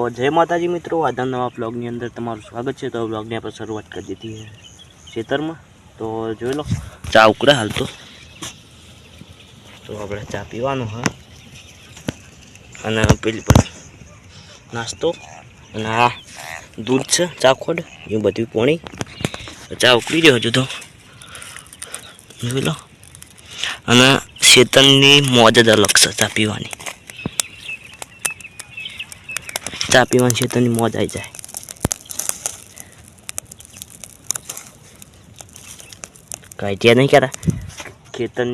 जय माताजी मित्रों, आज नवा ब्लॉगनी अंदर तमारू स्वागत है। तो ब्लॉगनी आप शुरुआत कर दी है खेतर में। तो जो लो चा उकड़े हाल तो अपने चा पीवानुं है अने पेली पर नास्तो अने आ दूध है चाखोड ए बधुं पाणी। चा उकળી રહ્યો હજુ તો જોઈ લો અને શેતનની મોજ જ અલગ છે ચા પીવાની। चा पीवानी शेतनी मौज आई जाए। घटिया नहीं क्या था खेतन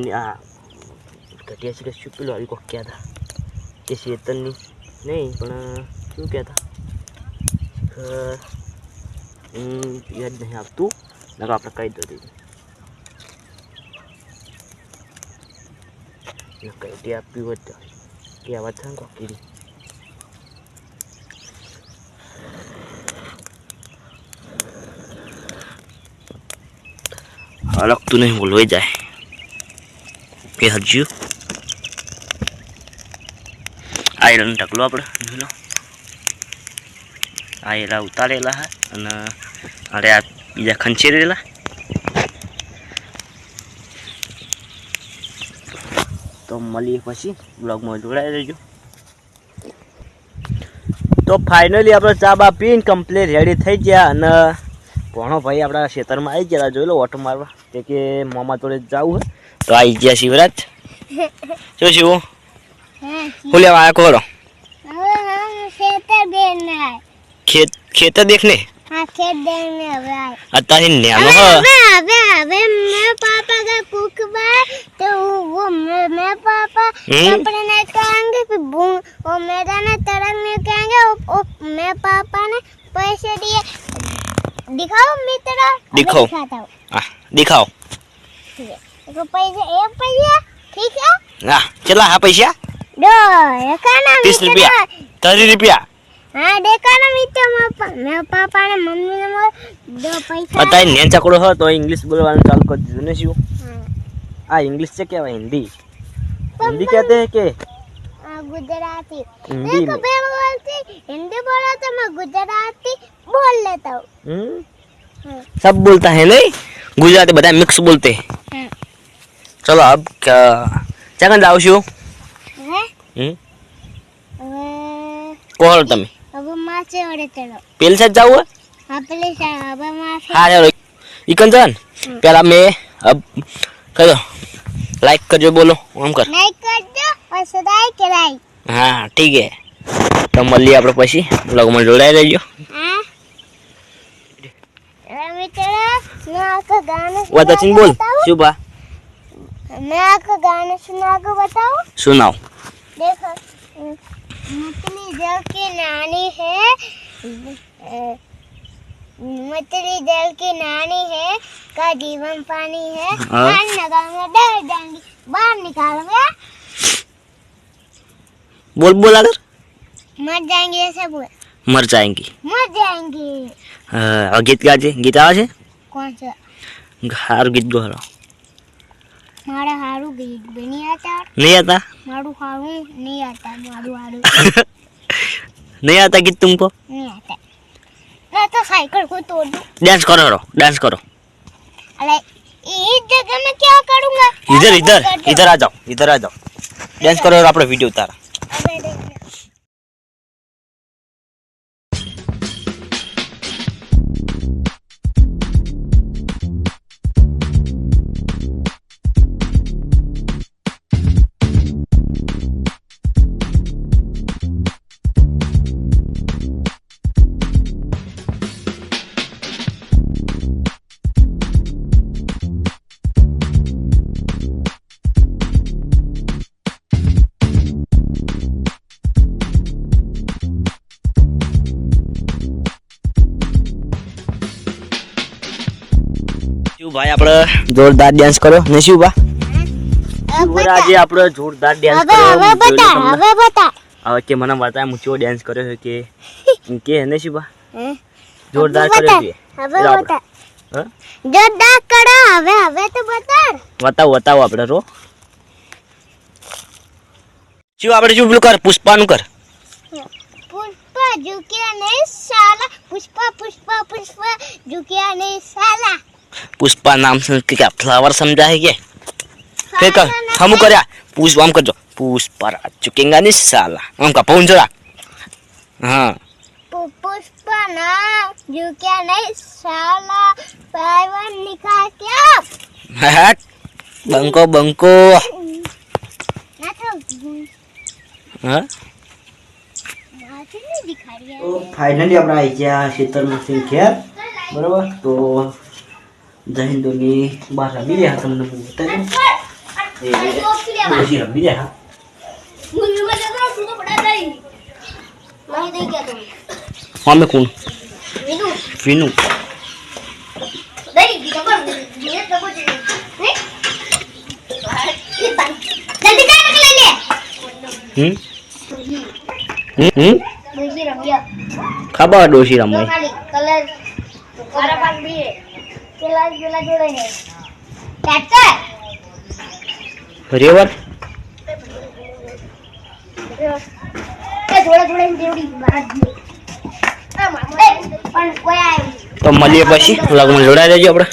घटिया से शुपिल वाली को क्या था कि शेतन नहीं पण क्यों क्या था याद नहीं आप तू लगा आप कही दो दीजिए घटिया पीव क्या बात है कोकी अलग तो नहीं बोलो जाए ये हजू आयरन ढकलो अपने लो आयरा उतारेला है अने अरे आ बीजा खंचेरेला। तो मळीए पछी ब्लॉग में जोड़ाई रहीजो। तो फाइनली अपने चा बा पीने कम्प्लीट रेडी थई गया अने भणो भाई अपना खेतर में आई गया। जो लो ऑटो मारवा के मामा तोड़े जाऊ है तो आई गया शिवराज जो शिव हो लेवा आया कोरो खेतर देखने हां खेत देखने अब आए अताही न्यानो है अबे मैं पापा का कुक बा तो वो मैं पापा कपड़े नहीं करेंगे फिर वो मेरा ना तरंग नहीं करेंगे वो मैं पापा ने पैसे दिए दिखाओ मित्र दिखाओ दिखाओ तो पैसे एक पैसा ठीक है ना चला हाँ पैसा दो का ना 30 रुपया 30 रुपया हाँ देखा ना मित्र मैं पापा ने मम्मी ने दो पैसा अताई नेन चकड़ो हो तो इंग्लिश बोलवाना चालू कर दीधुं ने शिव। आ इंग्लिश से क्या हिंदी हिंदी कहते हैं के गुजराती हिंदी देखो मैं बोलती हिंदी बोला तो मैं गुजराती बोल लेता हूँ। सब बोलता है नहीं गुजराती बता मिक्स बोलते हैं। चलो अब क्या जाओ शिव कोहल तमे अब मासे ओरे चलो पेल से जाओ हां पेले से अब मासे हां चलो इकन जान पहला मैं अब करो लाइक कर जो बोलो हम कर लाइक कर दो और सब्सक्राइब कराई। हां ठीक है तो मल्ली આપણે પછી ब्लॉग में જોડાઈ રહેજો। हां मित्र मैं आपको गाना वो तो चिंग बोल शुभा मैं आपको गाना सुना के बताऊं सुनाओ। देखो मछली जल की नानी है मछली जल की नानी है का जीवन पानी है लगाऊंगा डर जाएंगी बाहर निकालूंगा बोल बोल अगर मर जाएंगे ऐसे बोल मर जाएंगी और गीत गाजे गीत आवे छे कौन सा हारू गीत गाओ मारा हारू गीत नहीं आता नहीं आता मारू हारू नहीं आता मारू हारू नहीं आता गीत तुमको नहीं आता मैं तो साइकिल को तोड़ दूं। डांस करो अरे इस जगह में क्या करूंगा इधर आ जाओ डांस करो और अपना वीडियो उतारा। अबे देख भाई આપણે જોરદાર ડાન્સ કરો ને શું બા આજે આપણે જોરદાર ડાન્સ કરો હવે બતા હવે કે મને બતા મુચો ડાન્સ કર્યો છે કે ને શું બા જોરદાર કર્યો છે હવે બતા જોરદાર કરો હવે તો બતાવો આપણે રો શું આપણે શું પેલું કર પુષ્પાનું કર પુષ્પા झुकिया नहीं साला पुष्पा पुष्पा पुष्पा झुकिया नहीं साला पुष्पा नाम से क्या फ्लावर समझा है क्या फिर कर हम કર્યા પુષ્પા આમ કરજો પુષ્પા રાજ ચુકેંગા ની સાલા આમ કા પહોંચ જરા હા पुष्पा ना झुकिया नहीं साला पावन निकाल क्या હટ બંકો બંકો ना तो હા नाचने नहीं दिखा रही તો ફાઇનલી આપણે આવી ગયા ખેતરમાંથી ઘેર બરાબર તો જહિંદોની બહાર રમી રહ્યા તમને હું બતાવ્યું એ ડોશી રમી રહ્યા मुझे मजा करो तू तो बड़ा दई नहीं दई क्या तुम અમે કોણ मीनू વિનુ दई डबल ये डबल नहीं जल्दी जा ले ले હમ मुझे रमिया ખબર ડોશી રમાય खाली कलर हमारा पास भी है कलर जोड़ा जोड़े हैं कैसे રેવર એ જોડે જોડે દેવડી બહાર ગયો આ મામા પણ કોઈ આવ્યું તો મળીએ પછી લગમાં જોડાઈ રહેજો આપણે